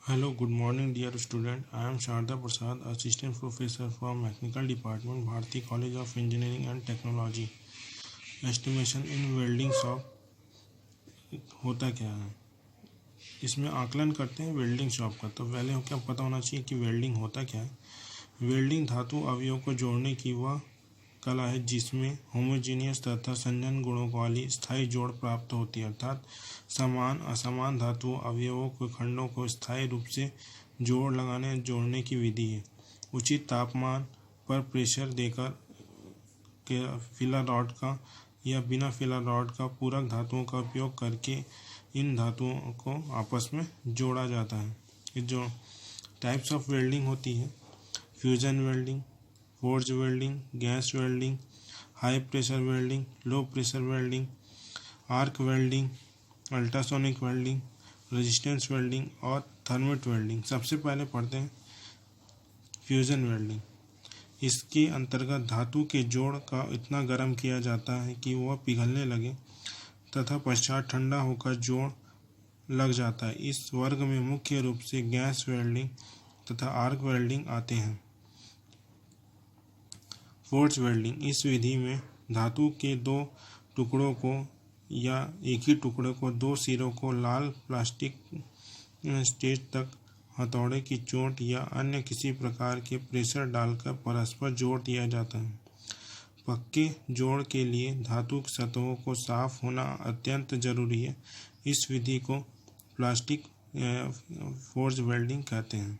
Hello, good morning, dear student. I am Sharda Prasad, Assistant Professor from Mechanical Department, Bharati College of Engineering and Technology. Estimation in welding shop होता क्या है? इसमें आकलन करते हैं welding shop का। तो पहले क्या पता होना चाहिए कि वेल्डिंग होता क्या है। वेल्डिंग धातु अवयवों को जोड़ने की वह कला है जिसमें होमोजीनियस तथा संजन गुणों वाली स्थायी जोड़ प्राप्त होती है, अर्थात समान असमान धातुओं अवयवों के खंडों को स्थायी रूप से जोड़ने की विधि है। उचित तापमान पर प्रेशर देकर के फिलर रॉड का या बिना फिलर रॉड का पूरक धातुओं का उपयोग करके इन धातुओं को आपस में जोड़ा जाता है। जो टाइप्स ऑफ वेल्डिंग होती है: fusion welding, forge welding, gas welding, high pressure welding, low pressure welding, arc welding, ultrasonic welding, resistance welding और थर्मेट वेल्डिंग। सबसे पहले पढ़ते हैं फ्यूजन वेल्डिंग। इसके अंतर्गत धातु के जोड़ का इतना गर्म किया जाता है कि वह पिघलने लगे तथा पश्चात ठंडा होकर जोड़ लग जाता है। इस वर्ग में मुख्य रूप से गैस वेल्डिंग तथा आर्क वेल्डिंग आते हैं। फोर्ज वेल्डिंग: इस विधि में धातु के दो टुकड़ों को या एक ही टुकड़े को दो सिरों को लाल प्लास्टिक स्टेज तक हथौड़े की चोट या अन्य किसी प्रकार के प्रेशर डालकर परस्पर जोड़ दिया जाता है। पक्के जोड़ के लिए धातु की सतहों को साफ होना अत्यंत जरूरी है। इस विधि को प्लास्टिक फोर्ज वेल्डिंग कहते हैं।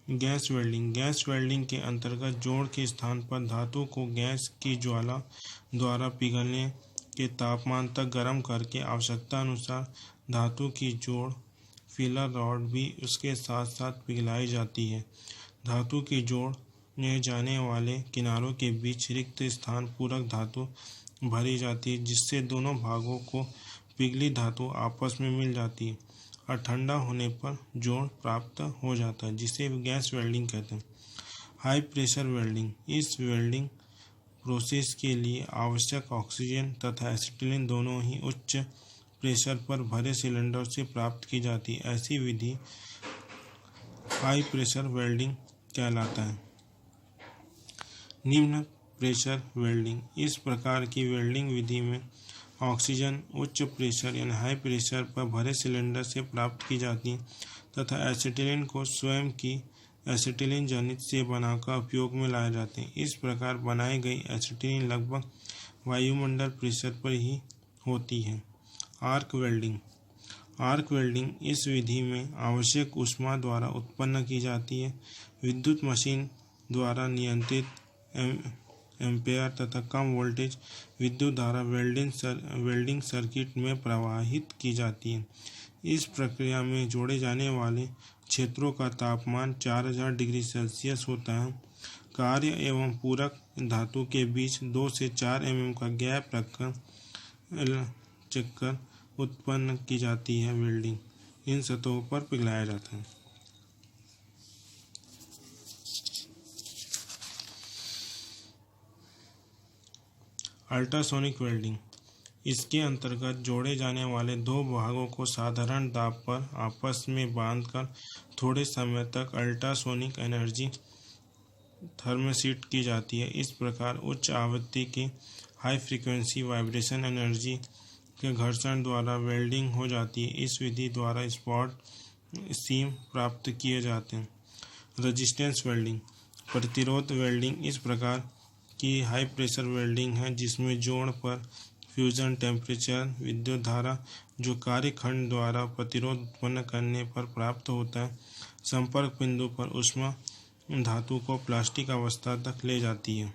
गैस वेल्डिंग: गैस वेल्डिंग के अंतर्गत जोड़ के स्थान पर धातु को गैस की ज्वाला द्वारा पिघलने के तापमान तक गर्म करके आवश्यकता अनुसार धातु की जोड़ फिलर रॉड भी उसके साथ साथ पिघलाई जाती है। धातु की जोड़ने जाने वाले किनारों के बीच रिक्त स्थान पूरक धातु भरी जाती है, जिससे दोनों भागों को पिघली धातु आपस में मिल जाती है और ठंडा होने पर जोड़ प्राप्त हो जाता है, जिसे गैस वेल्डिंग कहते हैं। हाई प्रेशर वेल्डिंग: इस वेल्डिंग प्रोसेस के लिए आवश्यक ऑक्सीजन तथा एसिटिलीन दोनों ही उच्च प्रेशर पर भरे सिलेंडर से प्राप्त की जाती है। ऐसी विधि हाई प्रेशर वेल्डिंग कहलाता है। निम्न प्रेशर वेल्डिंग: इस प्रकार की वेल्डिंग विधि में ऑक्सीजन उच्च प्रेशर यानी हाई प्रेशर पर भरे सिलेंडर से प्राप्त की जाती है तथा एसिटिलीन को स्वयं की एसिटिलीन जनित से बनाकर उपयोग में लाए जाते हैं। इस प्रकार बनाई गई एसिटिलीन लगभग वायुमंडल प्रेशर पर ही होती है। आर्क वेल्डिंग: आर्क वेल्डिंग इस विधि में आवश्यक ऊष्मा द्वारा उत्पन्न की जाती है। विद्युत मशीन द्वारा नियंत्रित एम्पेयर तथा कम वोल्टेज विद्युत धारा वेल्डिंग सर्किट में प्रवाहित की जाती है। इस प्रक्रिया में जोड़े जाने वाले क्षेत्रों का तापमान 4000 डिग्री सेल्सियस होता है। कार्य एवं पूरक धातु के बीच 2 से 4 mm का गैप रखकर चक्कर उत्पन्न की जाती है। वेल्डिंग इन सतहों पर पिघलाया जाता है। अल्ट्रासोनिक वेल्डिंग: इसके अंतर्गत जोड़े जाने वाले दो भागों को साधारण दाब पर आपस में बांधकर थोड़े समय तक अल्ट्रासोनिक एनर्जी थर्मोसेट की जाती है। इस प्रकार उच्च आवृत्ति की हाई फ्रीक्वेंसी वाइब्रेशन एनर्जी के घर्षण द्वारा वेल्डिंग हो जाती है। इस विधि द्वारा स्पॉट सीम प्राप्त किए जाते हैं। रेजिस्टेंस वेल्डिंग: प्रतिरोध वेल्डिंग इस प्रकार की हाई प्रेशर वेल्डिंग है जिसमें जोड़ पर फ्यूजन टेम्परेचर विद्युत धारा जो कार्य खंड द्वारा प्रतिरोध उत्पन्न करने पर प्राप्त होता है, संपर्क बिंदु पर ऊष्मा धातु को प्लास्टिक अवस्था तक ले जाती है।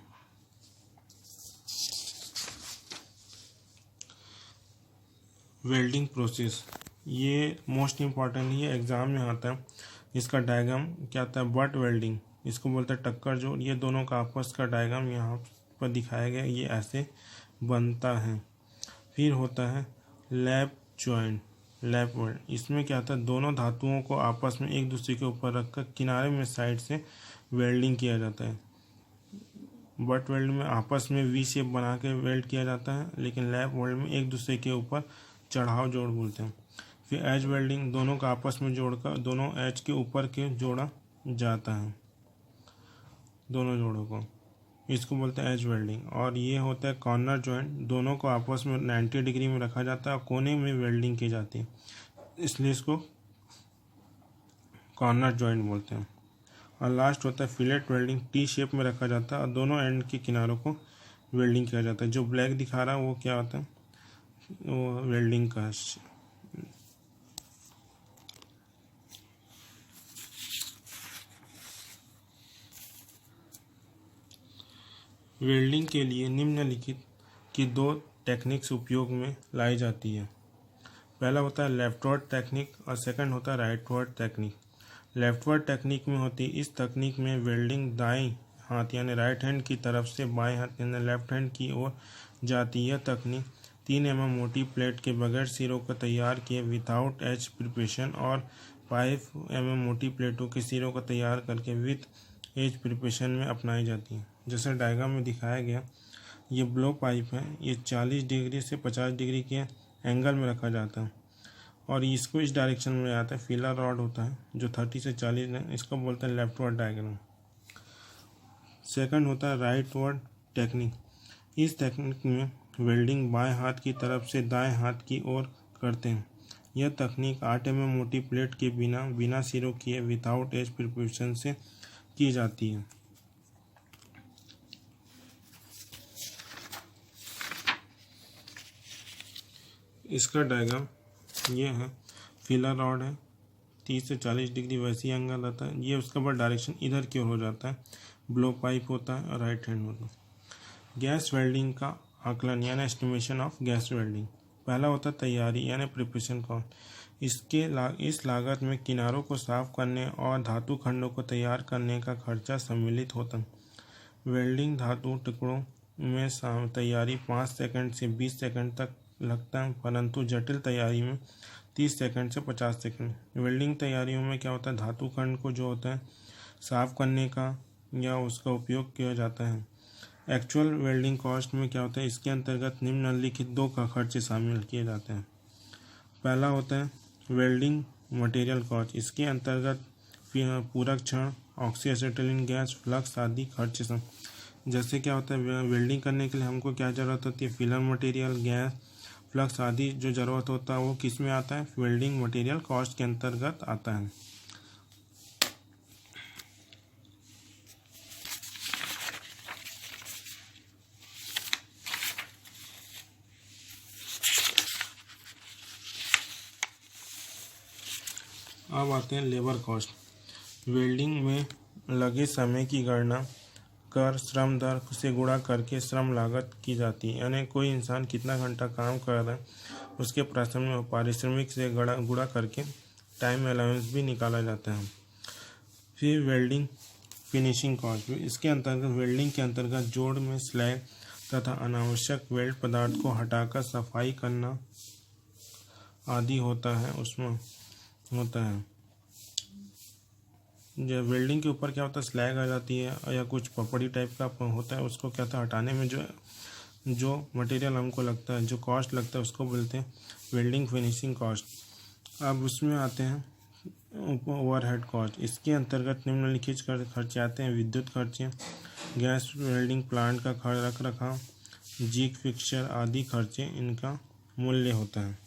वेल्डिंग प्रोसेस ये मोस्ट इम्पॉर्टेंट ही एग्जाम में आता है। इसका डायग्राम क्या आता है? बट वेल्डिंग, इसको बोलते हैं टक्कर जोड़। ये दोनों का आपस का डायग्राम यहाँ पर दिखाया गया, ये ऐसे बनता है। फिर होता है लैप जॉइंट, लैप वेल्ड। इसमें क्या होता है? दोनों धातुओं को आपस में एक दूसरे के ऊपर रखकर किनारे में साइड से वेल्डिंग किया जाता है। बट वेल्ड में आपस में वी शेप बना के वेल्ड किया जाता है, लेकिन लैप वेल्ड में एक दूसरे के ऊपर चढ़ाव जोड़ बोलते हैं। फिर एज वेल्डिंग, दोनों का आपस में जोड़कर दोनों एज के ऊपर के जोड़ा जाता है, दोनों जोड़ों को, इसको बोलते हैं एज वेल्डिंग। और ये होता है कॉर्नर जॉइंट, दोनों को आपस में 90 डिग्री में रखा जाता है और कोने में वेल्डिंग की जाती है, इसलिए इसको कॉर्नर जॉइंट बोलते हैं। और लास्ट होता है फिलेट वेल्डिंग, टी शेप में रखा जाता है और दोनों एंड के किनारों को वेल्डिंग किया जाता है। जो ब्लैक दिखा रहा है वो क्या होता है, वो वेल्डिंग का वेल्डिंग के लिए निम्नलिखित की 2 टेक्निक्स उपयोग में लाई जाती है। पहला होता है लेफ्टवर्ड टेक्निक और सेकंड होता है राइटवर्ड टेक्निक। लेफ्टवर्ड टेक्निक में होती है, इस तकनीक में वेल्डिंग दाएं हाथ यानी राइट हैंड की तरफ से बाएं हाथ यानी लेफ्ट हैंड की ओर जाती है। यह तकनीक 3 mm मोटी प्लेट के बगैर सिरों को तैयार किए विदाउट एज प्रिपरेशन और 5 mm मोटी प्लेटों के सिरों को तैयार करके विथ एज प्रिपरेशन में अपनाई जाती है। जैसे डायग्राम में दिखाया गया, ये ब्लो पाइप है, ये 40 डिग्री से 50 डिग्री के एंगल में रखा जाता है और इसको इस डायरेक्शन में आता है। फिलर रॉड होता है जो 30 से 40 है, इसको बोलते हैं लेफ्टवर्ड डायग्राम। सेकंड होता है राइटवर्ड टेक्निक। इस टेक्निक में वेल्डिंग बाएं हाथ की तरफ से दाएं हाथ की ओर करते हैं। यह तकनीक 8 mm मोटी प्लेट के बिना सिरों किए विदाउट एज प्रिपरेशन से की जाती है। इसका डायग्राम ये है, फिलर रॉड है, 30 से 40 डिग्री वैसी एंगल आता है, ये उसका बाद डायरेक्शन इधर की ओर हो जाता है। ब्लो पाइप होता है और राइट हैंड होता है। गैस वेल्डिंग का आकलन यानी एस्टिमेशन ऑफ गैस वेल्डिंग। पहला होता है तैयारी यानी प्रिपरेशन कॉस्ट। इस लागत में किनारों को साफ करने और धातु खंडों को तैयार करने का खर्चा सम्मिलित होता है। वेल्डिंग धातु टुकड़ों में तैयारी 5 सेकंड से 20 सेकंड तक लगता है, परंतु जटिल तैयारी में 30 सेकंड से 50 सेकंड। वेल्डिंग तैयारियों में क्या होता है, धातु खंड को जो होता है साफ करने का या उसका उपयोग किया जाता है। एक्चुअल वेल्डिंग कॉस्ट में क्या होता है, इसके अंतर्गत निम्नलिखित 2 का खर्चे शामिल किए जाते हैं। पहला होता है वेल्डिंग मटेरियल कॉस्ट, इसके अंतर्गत पूरक क्षण, ऑक्सीएसिटिलीन गैस, फ्लक्स आदि खर्चे। जैसे क्या होता है, वेल्डिंग करने के लिए हमको क्या ज़रूरत होती है, फिलर मटेरियल, गैस, फ्लक्स आदि जो ज़रूरत होता है वो किस में आता है, वेल्डिंग मटेरियल कॉस्ट के अंतर्गत आता है। अब आते हैं लेबर कॉस्ट। वेल्डिंग में लगे समय की गणना कर श्रम दर से गुणा करके श्रम लागत की जाती है, यानी कोई इंसान कितना घंटा काम कर रहा है उसके पारिश्रमिक से गुणा करके टाइम अलाउंस भी निकाला जाता है। फिर वेल्डिंग फिनिशिंग कॉस्ट, इसके अंतर्गत वेल्डिंग के अंतर्गत जोड़ में स्लैग तथा अनावश्यक वेल्ड पदार्थ को हटाकर सफाई करना आदि होता है, उसमें होता है। जब वेल्डिंग के ऊपर क्या होता है, स्लैग आ जाती है या कुछ पपड़ी टाइप का होता है, उसको क्या होता है हटाने में जो मटेरियल हमको लगता है, जो कॉस्ट लगता है, उसको बोलते हैं वेल्डिंग फिनिशिंग कॉस्ट। अब उसमें आते हैं ओवरहेड कॉस्ट। इसके अंतर्गत निम्नलिखित खर्चे आते हैं, विद्युत खर्चे, गैस वेल्डिंग प्लांट का रख रखाव, जिग फिक्सचर आदि खर्चे इनका मूल्य होता है।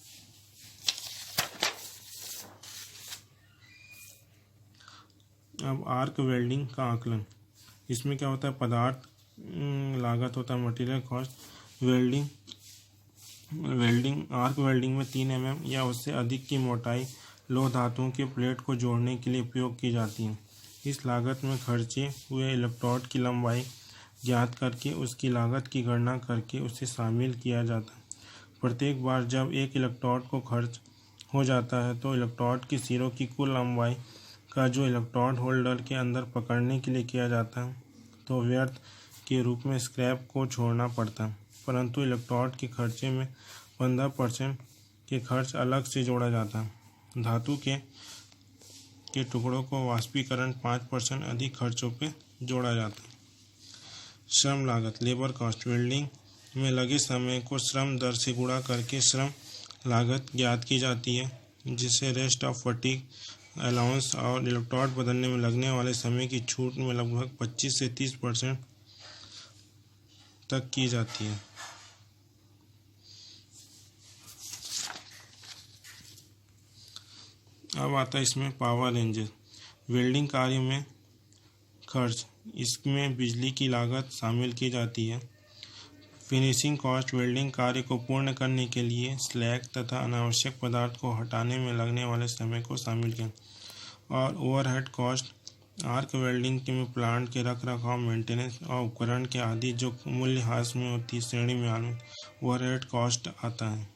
अब आर्क वेल्डिंग का आकलन, इसमें क्या होता है, पदार्थ लागत होता है मटेरियल कॉस्ट। आर्क वेल्डिंग में 3 mm या उससे अधिक की मोटाई लोह धातुओं के प्लेट को जोड़ने के लिए उपयोग की जाती है। इस लागत में खर्चे हुए इलेक्ट्रोड की लंबाई ज्ञात करके उसकी लागत की गणना करके उसे शामिल किया जाता है। प्रत्येक बार जब एक इलेक्ट्रोड को खर्च हो जाता है तो इलेक्ट्रोड की सिरों की कुल लंबाई का जो इलेक्ट्रोड होल्डर के अंदर पकड़ने के लिए किया जाता है तो व्यर्थ के रूप में स्क्रैप को छोड़ना पड़ता है, परंतु इलेक्ट्रोड के खर्चे में 15% के खर्च अलग से जोड़ा जाता है। धातु के टुकड़ों को वाष्पीकरण 5% अधिक खर्चों पे जोड़ा जाता है। श्रम लागत लेबर कॉस्ट वेल्डिंग में लगे समय को श्रम दर से गुणा करके श्रम लागत ज्ञात की जाती है, जिससे रेस्ट ऑफ फटीग अलाउंस और इलेक्ट्रोड बदलने में लगने वाले समय की छूट में लगभग 25 से 30% तक की जाती है। अब आता है इसमें पावर रेंजेस। वेल्डिंग कार्य में खर्च, इसमें बिजली की लागत शामिल की जाती है। फिनिशिंग कॉस्ट वेल्डिंग कार्य को पूर्ण करने के लिए स्लैग तथा अनावश्यक पदार्थ को हटाने में लगने वाले समय को शामिल किया। और ओवरहेड कॉस्ट आर्क वेल्डिंग के में प्लांट के रख रखाव, मेंटेनेंस और उपकरण के आदि जो मूल्यह्रास में होती श्रेणी में ओवरहेड कॉस्ट आता है।